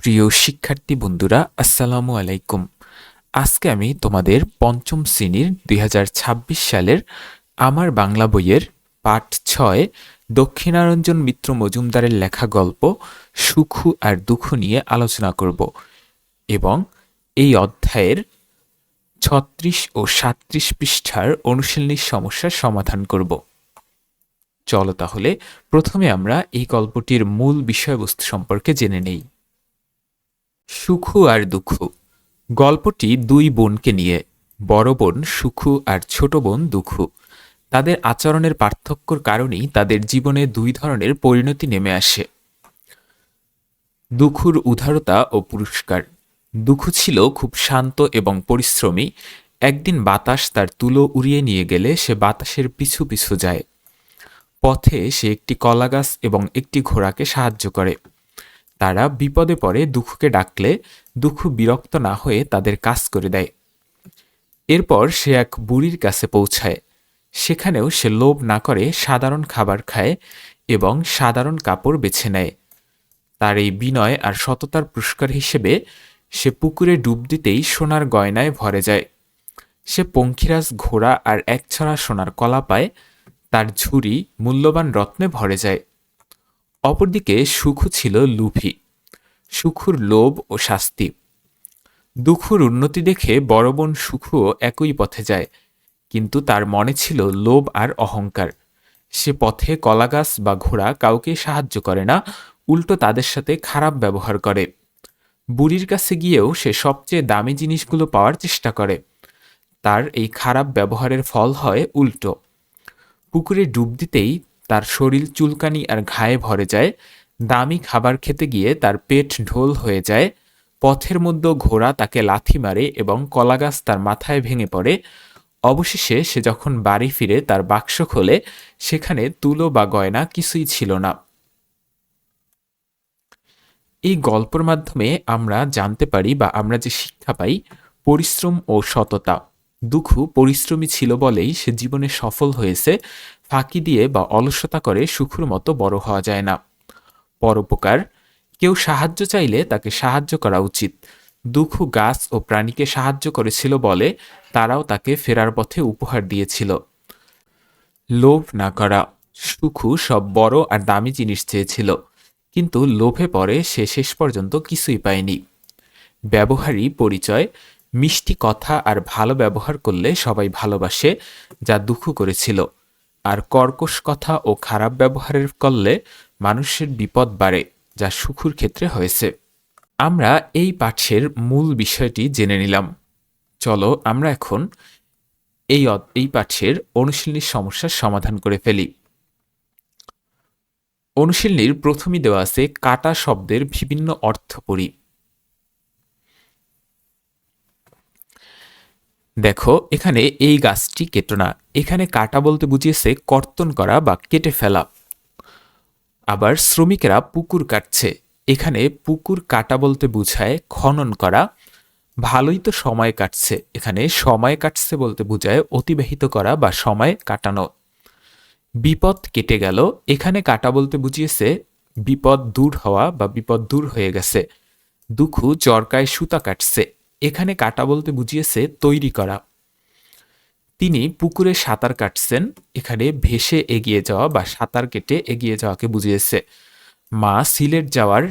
প্রিয় শিক্ষার্থী বন্ধুরা, আসসালামু আলাইকুম। আজকে আমি তোমাদের পঞ্চম শ্রেণীর 2026 সালের আমার বাংলা বইয়ের পাঠ 6 দক্ষিণারঞ্জন মিত্র মজুমদারের লেখা গল্প সুখু আর দুঃখু নিয়ে আলোচনা করব এবং এই অধ্যায়ের 36 ও 37 পৃষ্ঠার অনুশীলনী সমস্যার সমাধান করব। চলো তাহলে প্রথমে আমরা এই গল্পটির মূল বিষয়বস্তু সম্পর্কে জেনে নেই। সুখু আর দুঃখু গল্পটি দুই বোনকে নিয়ে। বড় বোন সুখু আর ছোট বোন দুঃখু। তাদের আচরণের পার্থক্যর কারণেই তাদের জীবনে দুই ধরনের পরিণতি নেমে আসে। দুঃখুর উদারতা ও পুরস্কার। দুঃখু ছিল খুব শান্ত এবং পরিশ্রমী। একদিন বাতাস তার তুলো উড়িয়ে নিয়ে গেলে সে বাতাসের পিছু পিছু যায়। পথে সে একটি কলাগাছ এবং একটি ঘোড়াকে সাহায্য করে। তারা বিপদে পড়ে দুঃখুকে ডাকলে দুঃখু বিরক্ত না হয়ে তাদের কাজ করে দেয়। এরপর সে এক বুড়ির কাছে পৌঁছায়। সেখানেও সে লোভ না করে সাধারণ খাবার খায় এবং সাধারণ কাপড় বেছে নেয়। তার এই বিনয় আর সততার পুরস্কার হিসেবে সে পুকুরে ডুব দিতেই সোনার গয়নায় ভরে যায়। সে পঙ্খিরাজ ঘোড়া আর একছড়া সোনার কলা পায়। তার ঝুড়ি মূল্যবান রত্নে ভরে যায়। অপরদিকে সুখু ছিল লুভী। সুখুর লোভ ও শাস্তি। দুঃখুর উন্নতি দেখে বড় বোন সুখুও একই পথে যায়, কিন্তু তার মনে ছিল লোভ আর অহংকার। সে পথে কলাগাছ বা ঘোড়া কাউকে সাহায্য করে না, উল্টো তাদের সাথে খারাপ ব্যবহার করে। বুড়ির কাছে গিয়েও সে সবচেয়ে দামি জিনিসগুলো পাওয়ার চেষ্টা করে। তার এই খারাপ ব্যবহারের ফল হয় উল্টো। পুকুরে ডুব দিতেই তার শরীর চুলকানি আর ঘায়ে ভরে যায়। দামি খাবার খেতে গিয়ে তার পেট ঢোল হয়ে যায়। পথের মধ্যে ঘোড়া তাকে লাথি মারে এবং কলাগাছ তার মাথায় ভেঙে পড়ে। অবশেষে সে যখন বাড়ি ফিরে তার বাক্স খোলে, সেখানে তুলো বা গয়না কিছুই ছিল না। এই গল্পের মাধ্যমে আমরা জানতে পারি বা আমরা যে শিক্ষা পাই, পরিশ্রম ও সততা। দুঃখু পরিশ্রমী ছিল বলেই সে জীবনে সফল হয়েছে। ফাঁকি দিয়ে বা অলসতা করে সুখুর মতো বড় হওয়া যায় না। পরোপকার। কেউ সাহায্য চাইলে তাকে সাহায্য করা উচিত। দুঃখু গাছ ও প্রাণীকে সাহায্য করেছিল বলে তারাও তাকে ফেরার পথে উপহার দিয়েছিল। লোভ না করা। সুখু সব বড় আর দামি জিনিস চেয়েছিল, কিন্তু লোভে পড়ে সে শেষ পর্যন্ত কিছুই পায়নি। ব্যবহারী পরিচয়। মিষ্টি কথা আর ভালো ব্যবহার করলে সবাই ভালোবাসে, যা দুঃখু করেছিল। আর কর্কশ কথা ও খারাপ ব্যবহারের করলে মানুষের বিপদ বাড়ে, যা সুখুর ক্ষেত্রে হয়েছে। আমরা এই পাঠের মূল বিষয়টি জেনে নিলাম। চলো আমরা এখন এই পাঠের অনুশীলনীর সমস্যার সমাধান করে ফেলি। অনুশীলনীর প্রথমেই দেওয়া আছে কাটা শব্দের বিভিন্ন অর্থ পড়ি। দেখো, এখানে এই গাছটি কেটো না। এখানে কাটা বলতে বুঝিয়েছে কর্তন করা বা কেটে ফেলা। আবার শ্রমিকেরা পুকুর কাটছে। এখানে পুকুর কাটা বলতে বুঝায় খনন করা। ভালোই তো সময় কাটছে। এখানে সময় কাটছে বলতে বুঝায় অতিবাহিত করা বা সময় কাটানো। বিপদ কেটে গেল। এখানে কাটা বলতে বুঝিয়েছে বিপদ দূর হওয়া বা বিপদ দূর হয়ে গেছে। দুঃখু চরকায় সুতা কাটছে। এখানে কাটা বলতে বুঝিয়েছে তৈরি করা। তিনি পুকুরে সাঁতার কাটছেন। এখানে ভেসে এগিয়ে যাওয়া বা সাঁতার কেটে এগিয়ে যাওয়াকে বুঝিয়েছে। মা সিলেট যাওয়ার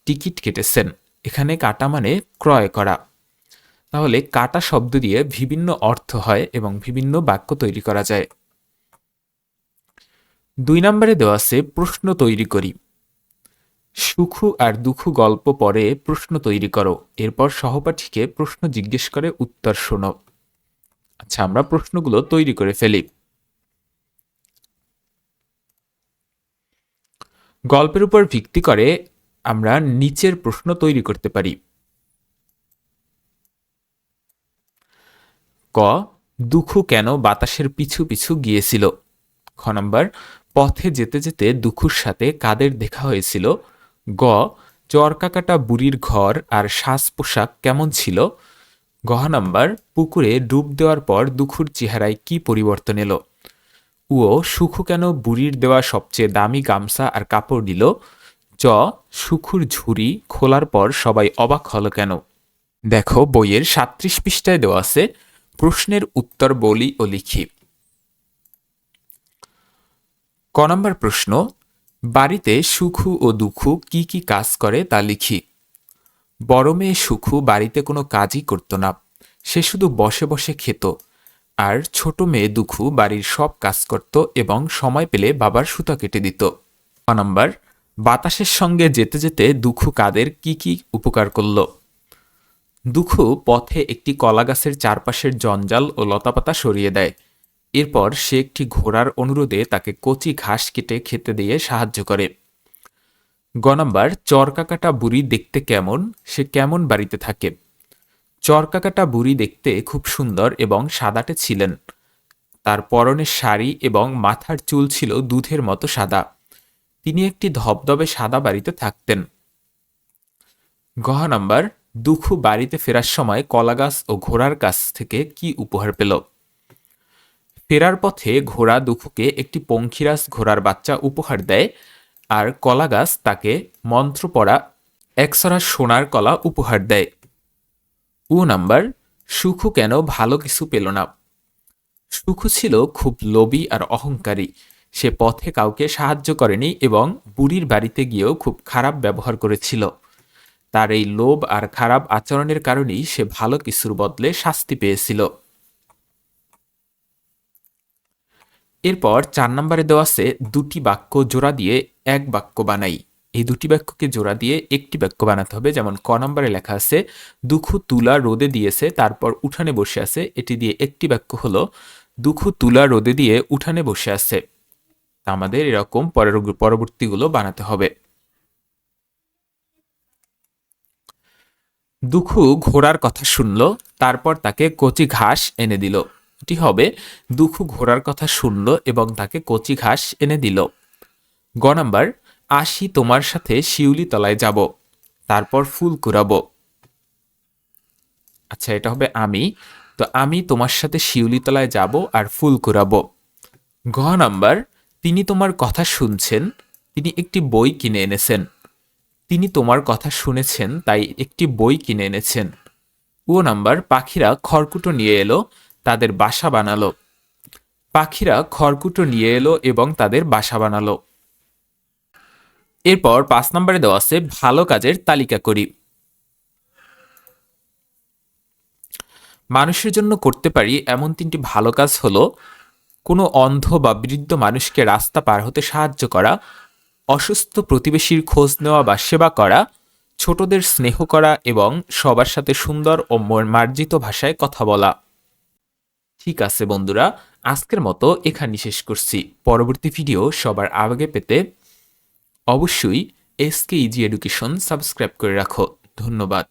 টিকিট কেটেছেন। এখানে কাটা মানে ক্রয় করা। তাহলে কাটা শব্দ দিয়ে বিভিন্ন অর্থ হয় এবং বিভিন্ন বাক্য তৈরি করা যায়। 2 নম্বরে দেওয়া আছে প্রশ্ন তৈরি করি। সুখু আর দুঃখু গল্প পড়ে প্রশ্ন তৈরি করো। এরপর সহপাঠীকে প্রশ্ন জিজ্ঞেস করে উত্তর শোনো। আচ্ছা, আমরা প্রশ্নগুলো তৈরি করে ফেলি। গল্পের উপর ভিত্তি করে আমরা নিচের প্রশ্ন তৈরি করতে পারি। ক, দুঃখু কেন বাতাসের পিছু পিছু গিয়েছিল? খ নম্বর, পথে যেতে যেতে দুঃখুর সাথে কাদের দেখা হয়েছিল? গ, চরকা কাটা বুড়ির ঘর আর সাজ পোশাক কেমন ছিল? ঘ নম্বর, পুকুরে ডুব দেওয়ার পর দুঃখুর চেহারায় কি পরিবর্তন এলো? ও, সুখু কেন বুড়ির দেওয়া সবচেয়ে দামি গামছা আর কাপড় নিল? চ সুখুর ঝুড়ি খোলার পর সবাই অবাক হলো কেন? দেখো বইয়ের ৩৭ পৃষ্ঠায় দেওয়া আছে, প্রশ্নের উত্তর বলি ও লিখি। ক নম্বর প্রশ্ন, বাড়িতে সুখু ও দুখু কি কি কাজ করে তা লিখি। বড় মেয়ে সুখু বাড়িতে কোনো কাজই করত না, সে শুধু বসে বসে খেত। আর ছোট মেয়ে দুখু বাড়ির সব কাজ করত এবং সময় পেলে বাবার সুতা কেটে দিত। ক নম্বর, বাতাসের সঙ্গে যেতে যেতে দুখু কাদের কি কি উপকার করল। দুখু পথে একটি কলা গাছের চারপাশের জঞ্জাল ও লতাপাতা সরিয়ে দেয়। এরপর সে একটি ঘোড়ার অনুরোধে তাকে কচি ঘাস কেটে খেতে দিয়ে সাহায্য করে। গ নম্বর, চরকাকাটা বুড়ি দেখতে কেমন, সে কেমন বাড়িতে থাকে। চরকাকাটা বুড়ি দেখতে খুব সুন্দর এবং সাদাটে ছিলেন। তার পরনের শাড়ি এবং মাথার চুল ছিল দুধের মতো সাদা। তিনি একটি ধবধবে সাদা বাড়িতে থাকতেন। ঘ নম্বর, দুখু বাড়িতে ফেরার সময় কলাগাছ ও ঘোড়ার কাছ থেকে কি উপহার পেল। ফেরার পথে ঘোড়া দুখুকে একটি পঙ্খিরাজ ঘোড়ার বাচ্চা উপহার দেয়, আর কলাগাছ তাকে মন্ত্র পড়া একসরা সোনার কলা উপহার দেয়। উ নাম্বার, সুখু কেন ভালো কিছু পেল না। সুখু ছিল খুব লোভী আর অহংকারী। সে পথে কাউকে সাহায্য করেনি এবং বুড়ির বাড়িতে গিয়েও খুব খারাপ ব্যবহার করেছিল। তার এই লোভ আর খারাপ আচরণের কারণেই সে ভালো কিছুর বদলে শাস্তি পেয়েছিল। এরপর ৪ নম্বরে দেওয়া আছে, দুটি বাক্য জোড়া দিয়ে এক বাক্য বানাই। এই দুটি বাক্যকে জোড়া দিয়ে একটি বাক্য বানাতে হবে। যেমন ক নম্বরে লেখা আছে, দুখু তুলা রোদে দিয়েছে, তারপর উঠানে বসে আছে। এটি দিয়ে একটি বাক্য হলো, দুখু তুলা রোদে দিয়ে উঠানে বসে আছে। আমাদের এরকম পরবর্তীগুলো বানাতে হবে। দুখু ঘোড়ার কথা শুনল, তারপর তাকে কচি ঘাস এনে দিল। এটি হবে, দুখু ঘোড়ার কথা শুনল এবং তাকে কচি ঘাস এনে দিল। গ নাম্বার, আসি তোমার সাথে শিউলি তলায় যাব, তারপর ফুল কুড়াবো। আচ্ছা, এটা হবে আমি। তো আমি তোমার সাথে শিউলি তলায় যাব আর ফুল কুড়াবো। ঘ নাম্বার, তিনি তোমার কথা শুনছেন, তিনি একটি বই কিনে এনেছেন। তিনি তোমার কথা শুনেছেন, তাই একটি বই কিনে এনেছেন। ও নাম্বার, পাখিরা খড়কুটো নিয়ে এলো, তাদের বাসা বানালো। পাখিরা খড়কুটো নিয়ে এলো এবং তাদের বাসা বানালো। এরপর ৫ নম্বরে দেওয়া আছে, ভালো কাজের তালিকা করি। মানুষের জন্য করতে পারি এমন ৩টি ভালো কাজ হলো, কোনো অন্ধ বা বৃদ্ধ মানুষকে রাস্তা পার হতে সাহায্য করা, অসুস্থ প্রতিবেশীর খোঁজ নেওয়া বা সেবা করা, ছোটদের স্নেহ করা এবং সবার সাথে সুন্দর ও মার্জিত ভাষায় কথা বলা। ঠিক আছে বন্ধুরা, আজকের মতো এখানেই শেষ করছি। পরবর্তী ভিডিও সবার আগে পেতে অবশ্যই এসকে ইজি এডুকেশন সাবস্ক্রাইব করে রাখো। ধন্যবাদ।